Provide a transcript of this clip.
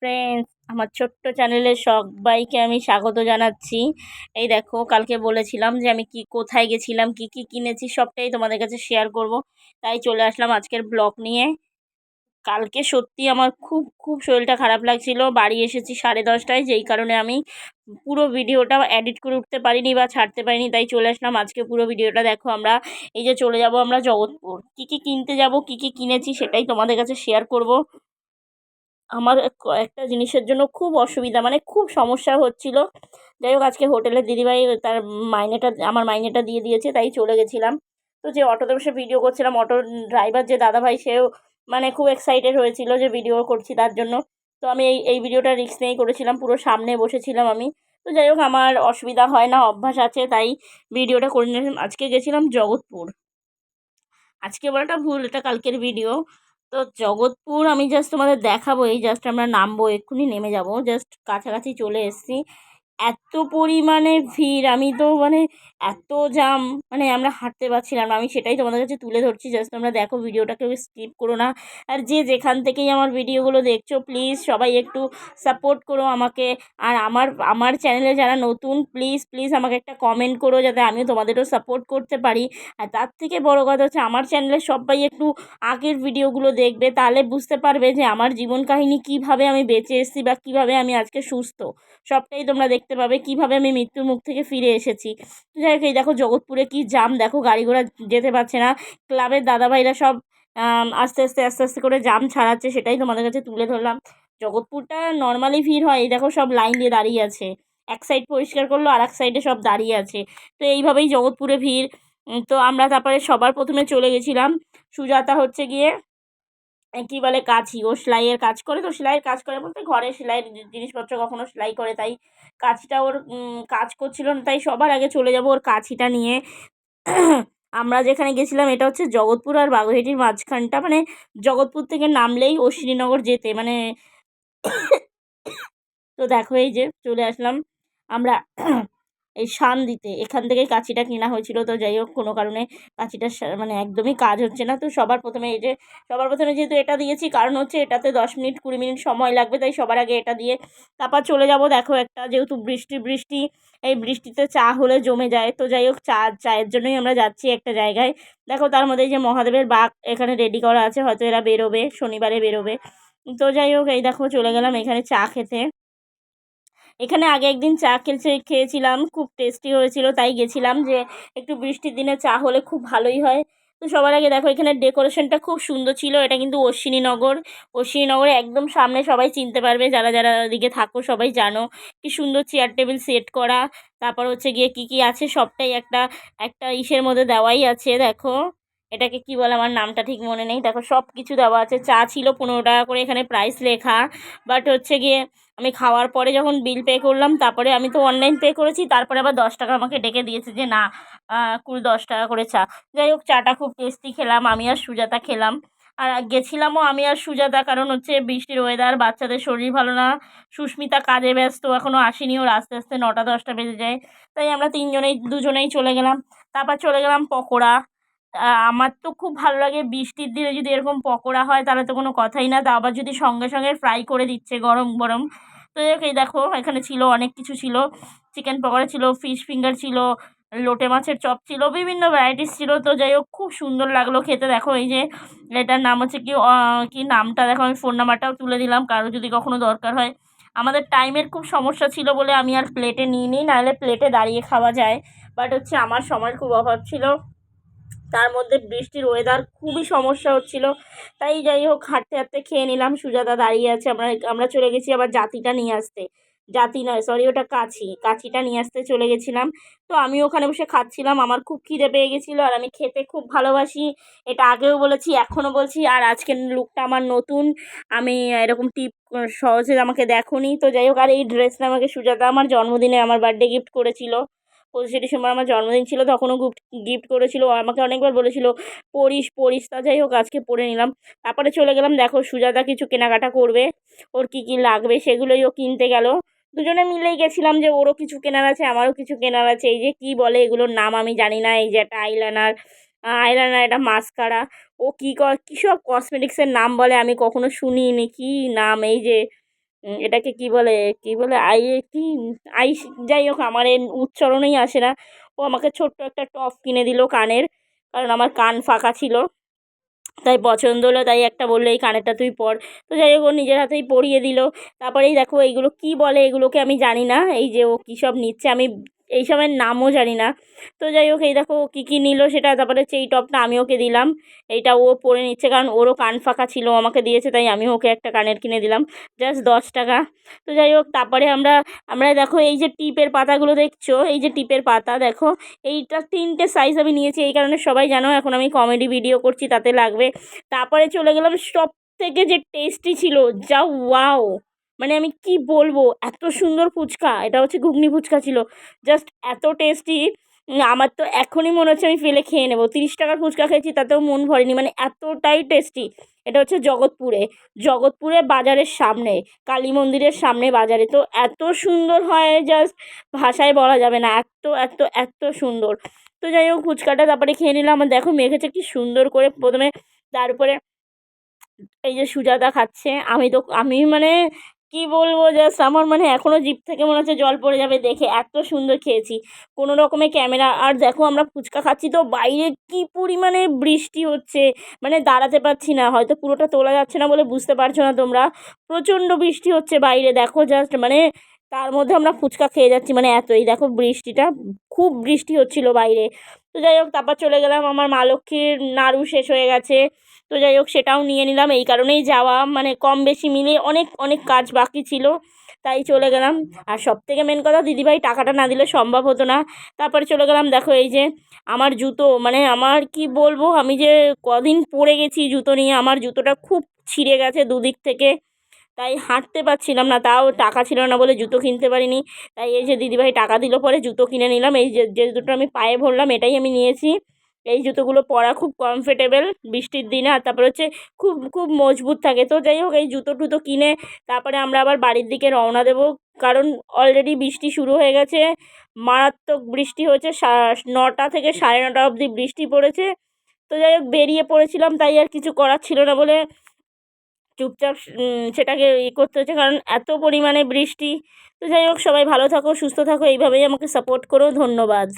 Friends, আমার ছোট্ট চ্যানেলে সবাইকে আমি স্বাগত জানাচ্ছি। এই দেখো, কালকে বলেছিলাম যে আমি কোথায় গেছিলাম, কি কি কিনেছি সবটাই তোমাদের কাছে শেয়ার করব। তাই চলে আসলাম আজকের ব্লগ নিয়ে। কালকে সত্যি আমার খুব খুব শরীরটা খারাপ লাগছিল। বাড়ি এসেছি 10:30টায়, যেই কারণে আমি পুরো ভিডিওটা এডিট করে উঠতে পারিনি বা ছাড়তে পারিনি। তাই চলে আসলাম আজকে পুরো ভিডিওটা দেখো। আমরা এই যে চলে যাব আমরা জগৎপুর, কি কি কিনতে যাব, কি কি কিনেছি সেটাই তোমাদের কাছে শেয়ার করব। আমার একটা জিনিসের জন্য খুব অসুবিধা, মানে খুব সমস্যা হচ্ছিল। যাই হোক, আজকে হোটেলের দিদিভাই তার আমার মাইনেটা দিয়ে দিয়েছে, তাই চলে গেছিলাম। তো যে অটোতে বসে ভিডিও করছিলাম, অটোর ড্রাইভার যে দাদাভাই, সেও মানে খুব এক্সাইটেড হয়েছিল যে ভিডিও করছি তার জন্য। তো আমি এই ভিডিওটা রিস্ক নিয়েই করেছিলাম, পুরো সামনে বসেছিলাম আমি। তো যাই হোক, আমার অসুবিধা হয় না, অভ্যাস আছে, তাই ভিডিওটা করে নিয়েছিলাম। আজকে গেছিলাম জগৎপুর। আজকে বলাটা ভুল, এটা কালকের ভিডিও। তো জগৎপুর আমি জাস্ট তোমাদের দেখাবো, এই জাস্ট আমরা নামবো, এক্ষুনি নেমে যাব, জাস্ট কাছাকাছি চলে এসেছি। এত পরিমাণে ভিড়, আমি তো মানে এত জাম, মানে আমরা হাঁটতে পারছিলাম না। আমি সেটাই তোমাদের কাছে তুলে ধরছি, জাস্ট তোমরা দেখো, ভিডিওটাকে স্কিপ করো না। আর যে যেখান থেকেই আমার ভিডিওগুলো দেখছো, প্লিজ সবাই একটু সাপোর্ট করো আমাকে। আর আমার আমার চ্যানেলে যারা নতুন, প্লিজ প্লিজ আমাকে একটা কমেন্ট করো, যাতে আমিও তোমাদেরও সাপোর্ট করতে পারি। আর তার থেকে বড় কথা হচ্ছে, আমার চ্যানেলে সবাই একটু আগের ভিডিওগুলো দেখবে, তাহলে বুঝতে পারবে যে আমার জীবন কাহিনী কীভাবে আমি বেঁচে এসেছি বা কীভাবে আমি আজকে সুস্থ, সবটাই তোমরা দেখতে পাবে, কিভাবে আমি মৃত্যুর মুখ থেকে ফিরে এসেছি। তো যাই হোক, এই দেখো জগৎপুরে কি জাম, দেখো গাড়ি ঘোড়া যেতে পারছে না। ক্লাবের দাদাভাইরা সব আস্তে আস্তে আস্তে আস্তে করে জাম ছাড়াচ্ছে, সেটাই তোমাদের কাছে তুলে ধরলাম। জগৎপুরটা নর্মালি ভিড় হয়, এই দেখো সব লাইন দিয়ে দাঁড়িয়ে আছে, এক সাইড পরিষ্কার করলো আর এক সাইডে সব দাঁড়িয়ে আছে। তো এইভাবেই জগৎপুরে ভিড়। তো আমরা তারপরে সবার প্রথমে চলে গেছিলাম। সুজাতা হচ্ছে গিয়ে কী বলে, কাছি, ও সেলাইয়ের কাজ করে। তো সেলাইয়ের কাজ করে বলতে ঘরে সেলাইয়ের জিনিসপত্র কখনো সেলাই করে, তাই কাছিটা ওর কাজ করছিল না, তাই সবার আগে চলে যাব ওর কাছিটা নিয়ে। আমরা যেখানে গেছিলাম এটা হচ্ছে জগৎপুর আর বাগুইআটির মাঝখানটা, মানে জগৎপুর থেকে নামলেই অশ্বিনীনগর যেতে, মানে তো দেখো এই যে চলে আসলাম আমরা এই শান্তিতে। এখান থেকেই কাঁচিটা কেনা হয়েছিল। তো যাই হোক, কোনো কারণে কাঁচিটা মানে একদমই কাজ হচ্ছে না। তো সবার প্রথমে যেহেতু এটা দিয়েছি, কারণ হচ্ছে এটাতে 10 মিনিট 20 মিনিট সময় লাগবে, তাই সবার আগে এটা দিয়ে তারপর চলে যাব। দেখো, একটা যেহেতু বৃষ্টি, এই বৃষ্টিতে চা হলে জমে যায়। তো যাই হোক, চায়ের জন্যই আমরা যাচ্ছি একটা জায়গায়। দেখো, তার মধ্যে যে মহাদেবের বাগ এখানে রেডি করা আছে, হয়তো এরা বেরোবে, শনিবারে বেরোবে। তো যাই হোক, এই দেখো চলে গেলাম এখানে চা খেতে। এখানে আগে একদিন চা খেয়েছিলাম, খুব টেস্টি হয়েছিল, তাই গেছিলাম যে একটু বৃষ্টির দিনে চা হলে খুব ভালোই হয়। তো সবার আগে দেখো, এখানে ডেকোরেশনটা খুব সুন্দর ছিল। এটা কিন্তু অশ্বিনীনগরে একদম সামনে, সবাই চিনতে পারবে, যারা যারা দিকে থাকো সবাই জানো। কি সুন্দর চেয়ার টেবিল সেট করা। তারপর হচ্ছে গিয়ে কি কি আছে সবটাই একটা একটা ইসের মধ্যে দেওয়াই আছে। দেখো, এটাকে কি বলে, আমার নামটা ঠিক মনে নেই। দেখো, সব কিছু দেওয়া আছে। চা ছিল 15 টাকা করে, এখানে প্রাইস লেখা। বাট হচ্ছে গিয়ে আমি খাওয়ার পরে যখন বিল পে করলাম, তারপরে আমি তো অনলাইন পে করেছি, তারপরে আবার 10 টাকা আমাকে ডেকে দিয়েছে যে না, 10 টাকা করে চা। যাই হোক, চাটা খুব টেস্টি খেলাম, আমি আর সুজাতা খেলাম। আর গেছিলামও আমি আর সুজাতা, কারণ হচ্ছে বৃষ্টির ওয়েদার, বাচ্চাদের শরীর ভালো না। সুস্মিতা কাজে ব্যস্ত, এখনও আসেনি, ওর আস্তে আস্তে 9টা 10টা বেজে যায়। তাই আমরা দুজনেই চলে গেলাম। তারপর চলে গেলাম পকোড়া। আমার তো খুব ভালো লাগে বৃষ্টির দিনে যদি এরকম পকোড়া হয়, তাহলে তো কোনো কথাই না, তা আবার যদি সঙ্গে সঙ্গে ফ্রাই করে দিচ্ছে গরম গরম। তো এই দেখো, এখানে ছিল অনেক কিছু ছিল। চিকেন পকোড়া ছিল, ফিশ ফিঙ্গার ছিল, লোটে মাছের চপ ছিল, বিভিন্ন ভ্যারাইটিস ছিল। তো যাই হোক, খুব সুন্দর লাগলো খেতে। দেখো, এই যে এটার নাম হচ্ছে কি নামটা দেখো, আমি ফোন নাম্বারটাও তুলে দিলাম, কারো যদি কখনো দরকার হয়। আমাদের টাইমের খুব সমস্যা ছিল বলে আমি আর প্লেটে নিই নি, নাহলে প্লেটে দাঁড়িয়ে খাওয়া যায়। বাট হচ্ছে আমার সময়ের খুব অভাব ছিল, তার মধ্যে বৃষ্টির ওয়েদার, খুবই সমস্যা হচ্ছিল। তাই যাই হোক, হাঁটতে হাঁটতে খেয়ে নিলাম। সুজাতা দাঁড়িয়ে আছে, আমরা আমরা চলে গেছি আবার জাতিটা নিয়ে আসতে। জাতি নয়, সরি, ওটা কাছিটা নিয়ে আসতে চলে গেছিলাম। তো আমি ওখানে বসে খাচ্ছিলাম, আমার খুব খিদে পেয়ে গেছিলো, আর আমি খেতে খুব ভালোবাসি। এটা আগেও বলেছি, এখনও বলছি। আর আজকের লুকটা আমার নতুন, আমি এরকম টিপ সহজে আমাকে দেখোনি। তো যাই হোক, আর এই ড্রেসটা আমাকে সুজাতা আমার জন্মদিনে, আমার বার্থডে গিফট করেছিল। 25শে ডিসেম্বর আমার জন্মদিন ছিল, তখনও গিফট করেছিল। আমাকে অনেকবার বলেছিল পরিস পরিস, তা যাই হোক, আজকে পরে নিলাম। তারপরে চলে গেলাম, দেখো সুজাতা কিছু কেনাকাটা করবে, ওর কি কি লাগবে সেগুলোই ও কিনতে গেল। দুজনে মিলেই গেছিলাম, যে ওরও কিছু কেনার আছে, আমারও কিছু কেনার আছে। এই যে কি বলে এগুলোর নাম আমি জানি না, এই যে একটা আইলাইনার, এটা মাস্কারা, ও কী সব কসমেটিক্সের নাম বলে, আমি কখনো শুনিনি কি নাম, এই যে এটাকে কি বলে, কি আইস, যাই হোক আমার এর উচ্চারণেই আসে না। ও আমাকে ছোট্ট একটা টপ কিনে দিল কানের, কারণ আমার কান ফাঁকা ছিল, তাই পছন্দ হলো, তাই একটা বললো এই কানেরটা তুই পর। তো যাই হোক ও নিজের হাতেই পরিয়ে দিল। তারপরেই দেখো এইগুলো কি বলে, এগুলোকে আমি জানি না, এই যে ও কী সব নিচ্ছে আমি এইসবের নামও জানি না। তো যাই হোক এই দেখো ও কী কী নিল সেটা, তারপরে হচ্ছে এই টপটা আমি ওকে দিলাম, এইটা ও পরে নিচ্ছে কারণ ওরও কান ফাঁকা ছিল, ও আমাকে দিয়েছে তাই আমি ওকে একটা কানের কিনে দিলাম, জাস্ট 10 টাকা। তো যাই হোক তারপরে আমরা আমরা দেখো এই যে টিপের পাতাগুলো দেখছো, এই যে টিপের পাতা দেখো, এইটা 3টে সাইজ আমি নিয়েছি, এই কারণে সবাই জানো এখন আমি কমেডি ভিডিও করছি তাতে লাগবে। তারপরে চলে গেলাম সব থেকে যে টেস্টি ছিল, যা ওয়াও, মানে আমি কি বলবো, এত সুন্দর ফুচকা, এটা হচ্ছে ঘুগনি ফুচকা ছিল, জাস্ট এত টেস্টি। আমার তো এখনই মনে হচ্ছে আমি ফেলে খেয়ে নেবো, 30 টাকার ফুচকা খেয়েছি তাতেও মন ভরেনি, মানে এতটাই টেস্টি। এটা হচ্ছে জগৎপুরে, বাজারের সামনে, কালী মন্দিরের সামনে বাজারে, তো এত সুন্দর হয় জাস্ট ভাষায় বলা যাবে না, এত এত এত সুন্দর। তো যাই হোক ফুচকাটা তারপরে খেয়ে নিলাম, আর দেখো মেখেছে কি সুন্দর করে প্রথমে, তার উপরে এই যে সুজাতা খাচ্ছে, আমি মানে কি বলবো, জাস্ট আমার মানে এখনও জিভ থেকে মনে হচ্ছে জল পড়ে যাবে দেখে, এত সুন্দর খেয়েছি কোনো রকমে ক্যামেরা। আর দেখো আমরা ফুচকা খাচ্ছি তো বাইরে কি পরিমাণে বৃষ্টি হচ্ছে, মানে দাঁড়াতে পারছি না, হয়তো পুরোটা তোলা যাচ্ছে না বলে বুঝতে পারছো না তোমরা, প্রচণ্ড বৃষ্টি হচ্ছে বাইরে দেখো, জাস্ট মানে তার মধ্যে আমরা ফুচকা খেয়ে যাচ্ছি, মানে এতই দেখো বৃষ্টিটা, খুব বৃষ্টি হচ্ছিল বাইরে। তো যাই হোক তারপর চলে গেলাম, আমার মা লক্ষ্মীর নাড়ু শেষ হয়ে গেছে, তো যাই হোক সেটাও নিয়ে নিলাম, এই কারণেই যাওয়া, মানে কম বেশি মিলিয়ে অনেক অনেক কাজ বাকি ছিল, তাই চলে গেলাম। আর সবথেকে মেন কথা দিদিভাই টাকাটা না দিলে সম্ভব হতো না। তারপরে চলে গেলাম, দেখো এই যে আমার জুতো, মানে আমার কি বলবো, আমি যে কদিন পরে গেছি জুতো নিয়ে, আমার জুতোটা খুব ছিঁড়ে গেছে দুদিক থেকে, তাই হাঁটতে পারছিলাম না, তাও টাকা ছিল না বলে জুতো কিনতে পারিনি। তাই এই যে দিদিভাই টাকা দিল পরে জুতো কিনে নিলাম, এই যে যে জুতোটা আমি পায়ে ভরলাম এটাই আমি নিয়েছি। এই জুতোগুলো পরা খুব কমফোর্টেবল বৃষ্টির দিনে, আর তারপরে হচ্ছে খুব খুব মজবুত থাকে। তো যাই হোক এই জুতো টুতো কিনে তারপরে আমরা আবার বাড়ির দিকে রওনা দেবো, কারণ অলরেডি বৃষ্টি শুরু হয়ে গেছে, মারাত্মক বৃষ্টি হয়েছে, 9টা থেকে 9:30 অবধি বৃষ্টি পড়েছে। তো যাই হোক বেরিয়ে পড়েছিলাম, তাই আর কিছু করার ছিল না বলে চুপচাপ সেটাকে করতে হচ্ছে, কারণ এত পরিমাণে বৃষ্টি। তো যাই হোক সবাই ভালো থাকো, সুস্থ থাকো, এইভাবেই আমাকে সাপোর্ট করো, ধন্যবাদ।